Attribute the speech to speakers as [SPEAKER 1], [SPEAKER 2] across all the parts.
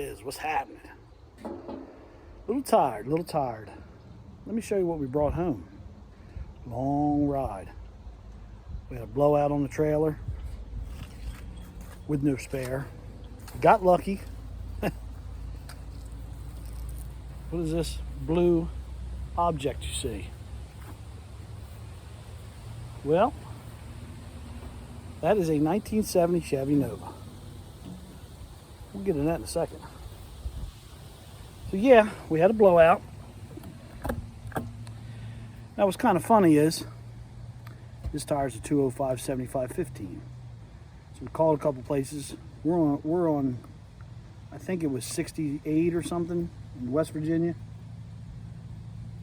[SPEAKER 1] is? What's happening? A little tired, a little tired. Let me show you what we brought home. Long ride. We had a blowout on the trailer with no spare. Got lucky. What is this blue object you see? Well, that is a 1970 Chevy Nova. We'll get into that in a second. So yeah, we had a blowout. Now what's kind of funny is this tire's a 205 75 15. So we called a couple places. We're on I think it was 68 or something in West Virginia.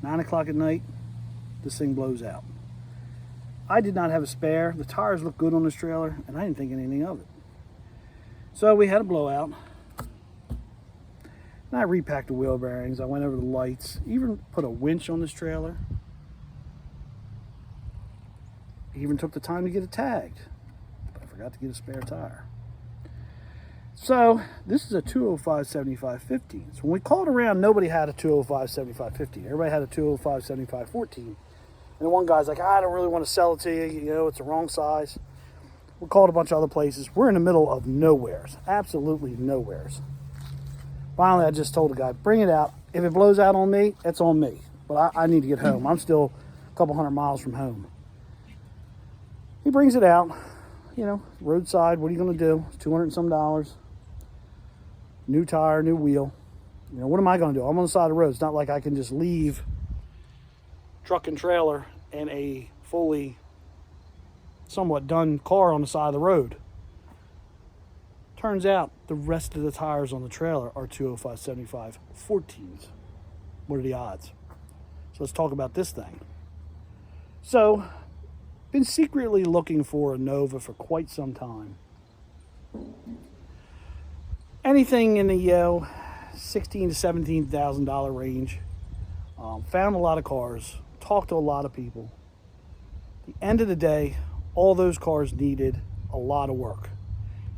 [SPEAKER 1] 9 o'clock at night, this thing blows out. I did not have a spare. The tires looked good on this trailer, and I didn't think anything of it. So we had a blowout. And I repacked the wheel bearings. I went over the lights. Even put a winch on this trailer. Even took the time to get it tagged. But I forgot to get a spare tire. So this is a 205 75 15. So when we called around, nobody had a 205 75 15. Everybody had a 205 75 14. And the one guy's like, I don't really want to sell it to you. You know, it's the wrong size. We called a bunch of other places. We're in the middle of nowheres. Absolutely nowheres. Finally, I just told the guy, bring it out. If it blows out on me, it's on me. But I need to get home. I'm still a couple hundred miles from home. He brings it out. You know, roadside. What are you going to do? It's $200 and some. New tire, new wheel. You know, what am I going to do? I'm on the side of the road. It's not like I can just leave truck and trailer and a fully somewhat done car on the side of the road. Turns out the rest of the tires on the trailer are 205 75 14s. What are the odds? So let's talk about this thing. So, been secretly looking for a Nova for quite some time. Anything in the $16,000 to $17,000 range. Found a lot of cars. Talked to a lot of people. At the end of the day, all those cars needed a lot of work.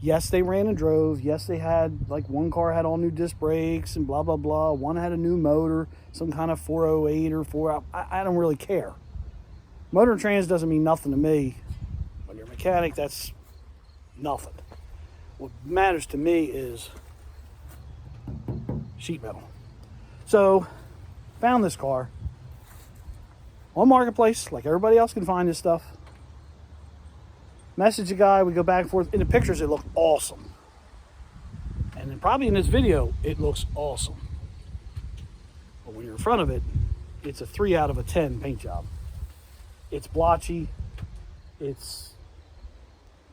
[SPEAKER 1] Yes, they ran and drove. Yes, they had, like one car had all new disc brakes and blah, blah, blah. One had a new motor, some kind of 408 or 4 I don't really care. Motor and trans doesn't mean nothing to me. When you're a mechanic, that's nothing. What matters to me is sheet metal. So, found this car on Marketplace, like everybody else can find this stuff. Message the guy, we go back and forth. In the pictures, it looked awesome. And then probably in this video, it looks awesome. But when you're in front of it, it's a 3 out of 10 paint job. It's blotchy. It's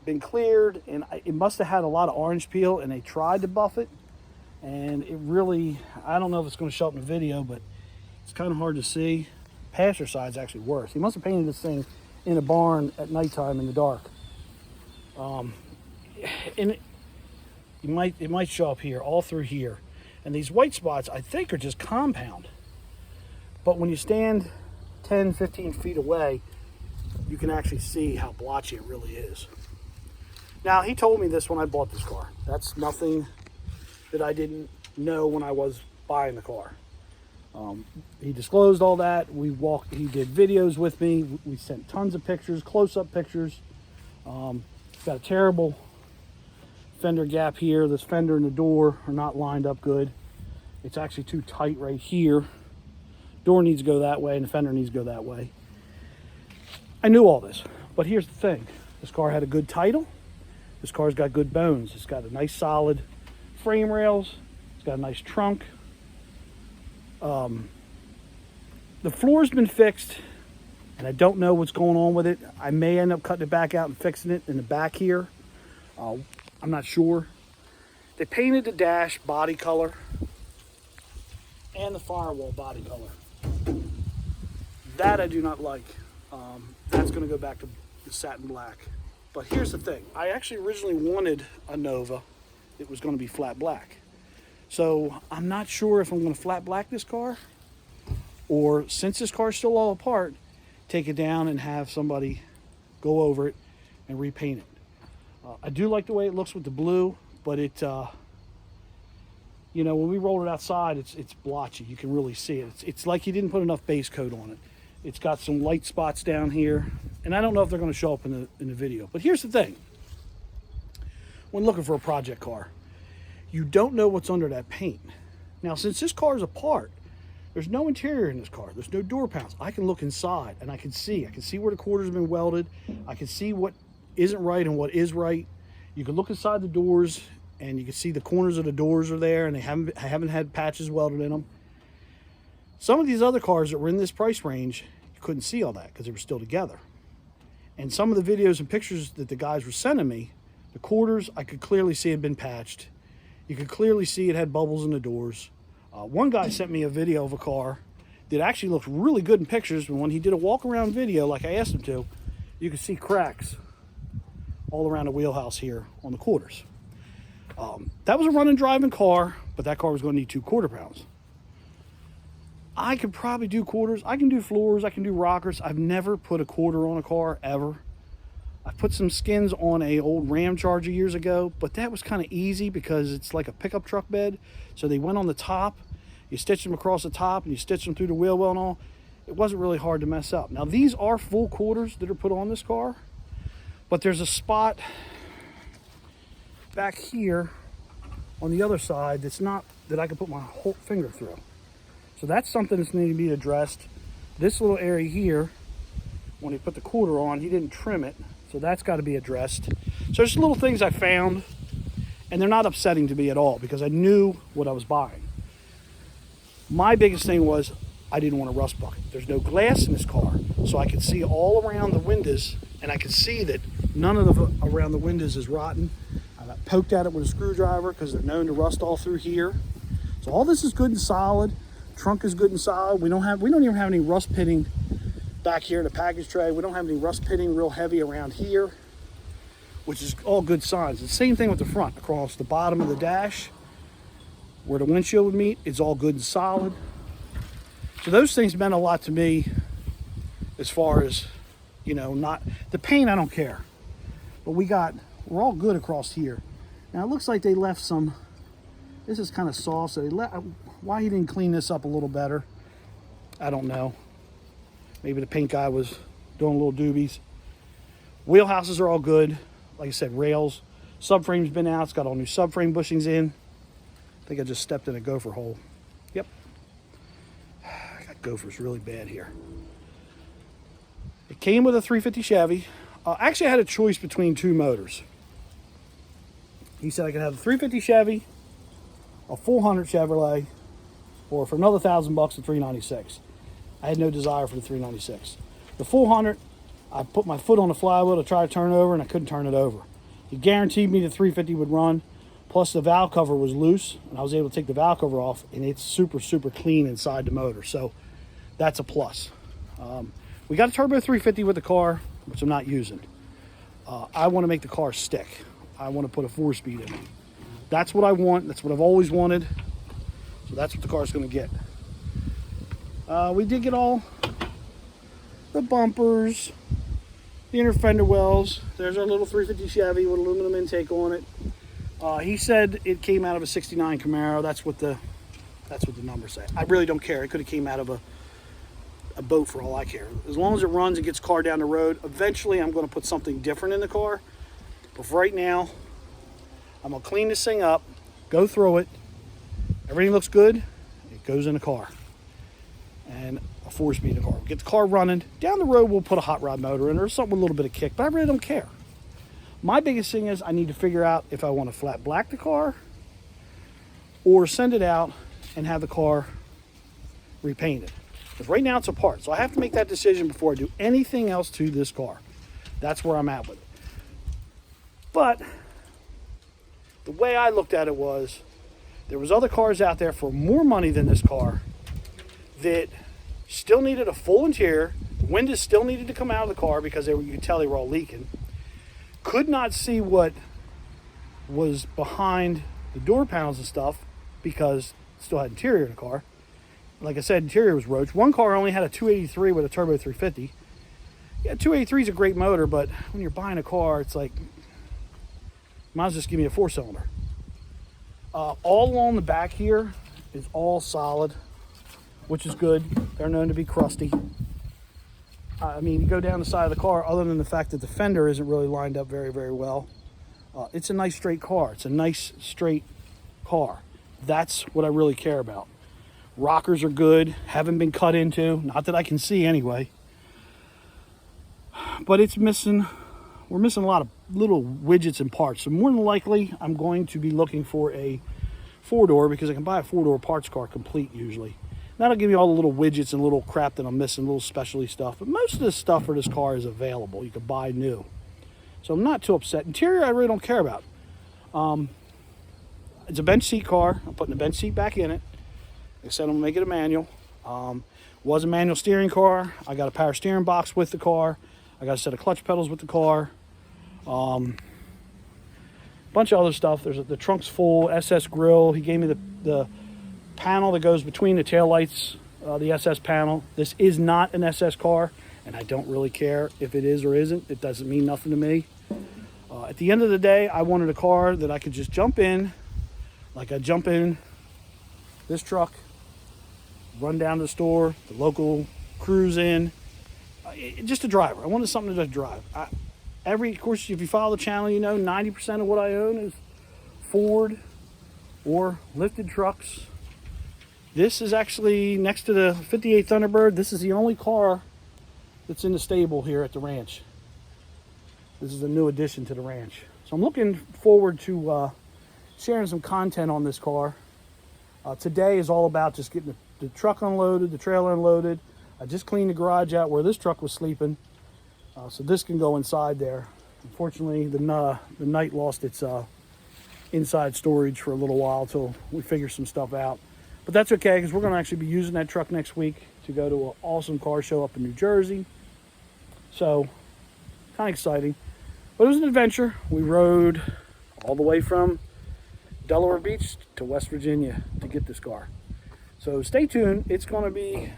[SPEAKER 1] been cleared, and it must have had a lot of orange peel, and they tried to buff it. And it really, I don't know if it's going to show up in the video, but it's kind of hard to see. Passenger side's actually worse. He must have painted this thing in a barn at nighttime in the dark. And it might show up here, all through here. And these white spots, I think, are just compound. But when you stand 10, 15 feet away, you can actually see how blotchy it really is. Now, he told me this when I bought this car. That's nothing that I didn't know when I was buying the car. He disclosed all that. He did videos with me. We sent tons of pictures, close-up pictures. Got a terrible fender gap here. This fender and the door are not lined up good. It's actually too tight right here. Door needs to go that way, and the fender needs to go that way. I knew all this, but here's the thing. This car had a good title. This car's got good bones. It's got a nice solid frame rails. It's got a nice trunk. The floor's been fixed, and I don't know what's going on with it. I may end up cutting it back out and fixing it in the back here. I'm not sure. They painted the dash body color and the firewall body color. That I do not like. That's going to go back to the satin black. But here's the thing. I actually originally wanted a Nova that was going to be flat black. So I'm not sure if I'm going to flat black this car, or since this car's still all apart, take it down and have somebody go over it and repaint it. I do like the way it looks with the blue, but You know, when we rolled it outside, it's blotchy. You can really see it. It's like he didn't put enough base coat on it. It's got some light spots down here, and I don't know if they're going to show up in the video. But here's the thing. When looking for a project car, you don't know what's under that paint. Now, since this car is apart, there's no interior in this car. There's no door panels. I can look inside, and I can see. I can see where the quarters have been welded. I can see what isn't right and what is right. You can look inside the doors, and you can see the corners of the doors are there, and they haven't had patches welded in them. Some of these other cars that were in this price range, you couldn't see all that because they were still together. And some of the videos and pictures that the guys were sending me, the quarters, I could clearly see had been patched. You could clearly see it had bubbles in the doors. One guy sent me a video of a car that actually looked really good in pictures, but when he did a walk-around video like I asked him to, you could see cracks all around the wheelhouse here on the quarters. That was a running driving car, but that car was going to need 2 quarter pounds. I could probably do quarters. I can do floors. I can do rockers. I've never put a quarter on a car ever. I put some skins on a old Ram Charger years ago, but that was kind of easy because it's like a pickup truck bed. So they went on the top. You stitch them across the top and you stitch them through the wheel well and all. It wasn't really hard to mess up. Now these are full quarters that are put on this car, but there's a spot back here on the other side that's not, that I can put my whole finger through. So that's something that's needing to be addressed. This little area here, when he put the quarter on, he didn't trim it. So that's got to be addressed. So there's little things I found, and they're not upsetting to me at all because I knew what I was buying. My biggest thing was I didn't want a rust bucket. There's no glass in this car, so I could see all around the windows, and I could see that none of the around the windows is rotten. I poked at it with a screwdriver because they're known to rust all through here. So all this is good and solid. Trunk is good and solid. We don't even have any rust pitting back here in the package tray. We don't have any rust pitting real heavy around here, which is all good signs. The same thing with the front. Across the bottom of the dash where the windshield would meet, it's all good and solid. So those things meant a lot to me as far as, you know, not the paint, I don't care. But we're all good across here. Now it looks like they left some, this is kind of soft, so why he didn't clean this up a little better, I don't know. Maybe the paint guy was doing little doobies. Wheelhouses are all good. Like I said, rails. Subframe's been out. It's got all new subframe bushings in. I think I just stepped in a gopher hole. Yep. I got gophers really bad here. It came with a 350 Chevy. Actually, I had a choice between 2 motors. He said I could have a 350 Chevy, a 400 Chevrolet, or for another $1,000 a 396. I had no desire for the 396. The 400, I put my foot on the flywheel to try to turn it over, and I couldn't turn it over. He guaranteed me the 350 would run, plus the valve cover was loose, and I was able to take the valve cover off, and it's super, super clean inside the motor. So that's a plus. We got a turbo 350 with the car, which I'm not using. I want to make the car stick. I want to put a 4-speed in it. That's what I want. That's what I've always wanted. So that's what the car's going to get. We did get all the bumpers, the inner fender wells. There's our little 350 Chevy with aluminum intake on it. He said it came out of a 69 Camaro. That's what the numbers say. I really don't care. It could have came out of a boat for all I care. As long as it runs and gets the car down the road, eventually I'm going to put something different in the car. But for right now, I'm going to clean this thing up, go through it. Everything looks good. It goes in the car. And a 4-speed car. Get the car running. Down the road, we'll put a hot rod motor in or something with a little bit of kick, but I really don't care. My biggest thing is I need to figure out if I want to flat black the car or send it out and have the car repainted. Because right now it's apart. So I have to make that decision before I do anything else to this car. That's where I'm at with it. But the way I looked at it was there was other cars out there for more money than this car that still needed a full interior. The windows still needed to come out of the car because you could tell they were all leaking. Could not see what was behind the door panels and stuff because it still had interior in the car. Like I said, interior was roach. One car only had a 283 with a turbo 350. Yeah, 283 is a great motor, but when you're buying a car, it's like, might as well just give me a 4-cylinder. All along the back here is all solid, which is good. They're known to be crusty. I mean, you go down the side of the car, other than the fact that the fender isn't really lined up very, very well. It's a nice straight car. It's a nice straight car. That's what I really care about. Rockers are good, haven't been cut into, not that I can see anyway. But it's missing, we're missing a lot of little widgets and parts. So more than likely, I'm going to be looking for a 4-door, because I can buy a 4-door parts car complete usually. That'll give you all the little widgets and little crap that I'm missing, little specialty stuff. But most of the stuff for this car is available. You can buy new. So I'm not too upset. Interior, I really don't care about. It's a bench seat car. I'm putting the bench seat back in it. Like I said, I'm going to make it a manual. Was a manual steering car. I got a power steering box with the car. I got a set of clutch pedals with the car. Bunch of other stuff. The trunk's full, SS grill. He gave me the panel that goes between the taillights, the SS panel. This is not an SS car, and I don't really care if it is or isn't. It doesn't mean nothing to me. At the end of the day, I wanted a car that I could just jump in, like I jump in this truck, run down to the store, the local cruise in, just a driver. I wanted something to just drive. Of course, if you follow the channel, you know 90% of what I own is Ford or lifted trucks. This is actually next to the 58 Thunderbird. This is the only car that's in the stable here at the ranch. This is a new addition to the ranch. So I'm looking forward to sharing some content on this car. Today is all about just getting the truck unloaded, the trailer unloaded. I just cleaned the garage out where this truck was sleeping. So this can go inside there. Unfortunately, the night lost its inside storage for a little while till we figure some stuff out. But that's okay, because we're going to actually be using that truck next week to go to an awesome car show up in New Jersey. So, kind of exciting. But it was an adventure. We rode all the way from Delaware Beach to West Virginia to get this car. So stay tuned. It's going to be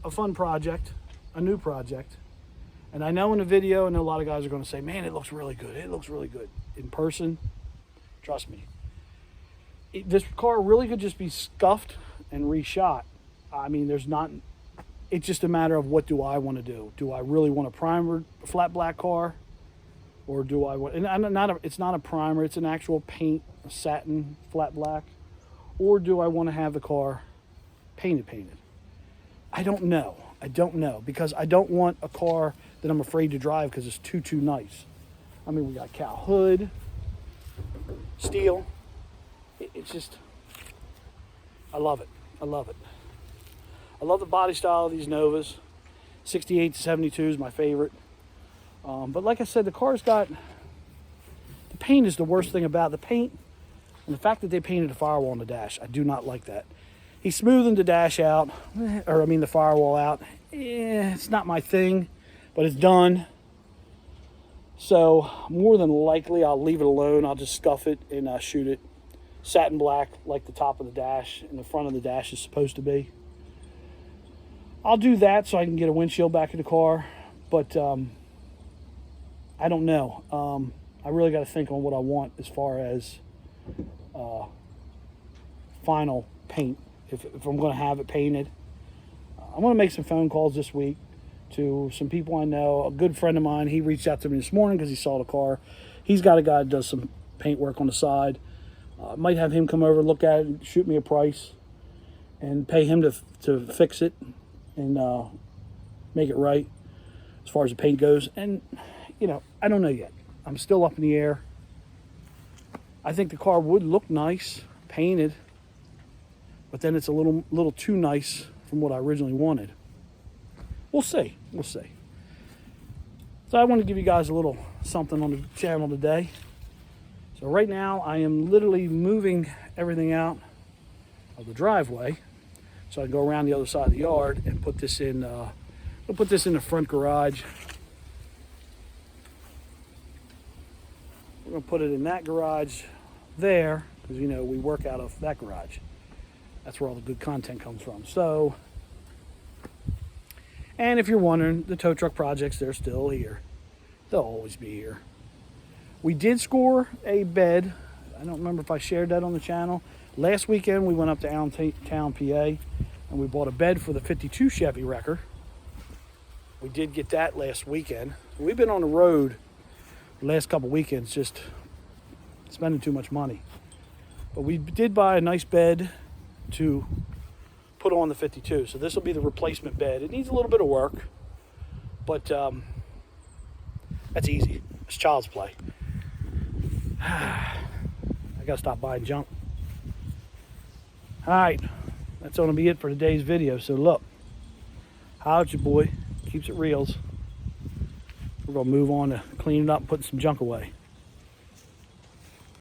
[SPEAKER 1] a fun project, a new project. And I know in the video, I know a lot of guys are going to say, man, it looks really good. It looks really good. In person, trust me. This car really could just be scuffed and reshot. I mean, it's just a matter of what do I want to do. Do I really want a primer, flat black car? Or do I want, and it's not a primer, it's an actual paint, a satin, flat black. Or do I want to have the car painted? I don't know, because I don't want a car that I'm afraid to drive because it's too nice. I mean, we got cow hood, steel. It's just, I love it. I love the body style of these Novas. 68 to 72 is my favorite. But like I said, the car's got, the paint is the worst thing about the paint. And the fact that they painted the firewall on the dash, I do not like that. He's smoothing the dash out, the firewall out. It's not my thing, but it's done. So more than likely, I'll leave it alone. I'll just scuff it and shoot it satin black like the top of the dash and the front of the dash is supposed to be. I'll do that so I can get a windshield back in the car, but I don't know. I really got to think on what I want as far as final paint, if I'm going to have it painted. I'm going to make some phone calls this week to some people I know. A good friend of mine, he reached out to me this morning because he saw the car. He's got a guy that does some paint work on the side. Might have him come over, look at it, shoot me a price, and pay him to fix it and make it right as far as the paint goes. And, I don't know yet. I'm still up in the air. I think the car would look nice, painted, but then it's a little too nice from what I originally wanted. We'll see. So I want to give you guys a little something on the channel today. So right now I am literally moving everything out of the driveway so I can go around the other side of the yard and put this in. I'll put this in the front garage. We're going to put it in that garage there because we work out of that garage. That's where all the good content comes from. So, and if you're wondering, the tow truck projects, they're still here. They'll always be here. We did score a bed. I don't remember if I shared that on the channel. Last weekend we went up to Allentown, PA, and we bought a bed for the 52 Chevy Wrecker. We did get that last weekend. We've been on the road the last couple weekends just spending too much money. But we did buy a nice bed to put on the 52. So this will be the replacement bed. It needs a little bit of work, but that's easy. It's child's play. I gotta stop buying junk. All right, that's gonna be it for today's video. So look, how's your boy? Keeps it reals. We're gonna move on to cleaning up and putting some junk away.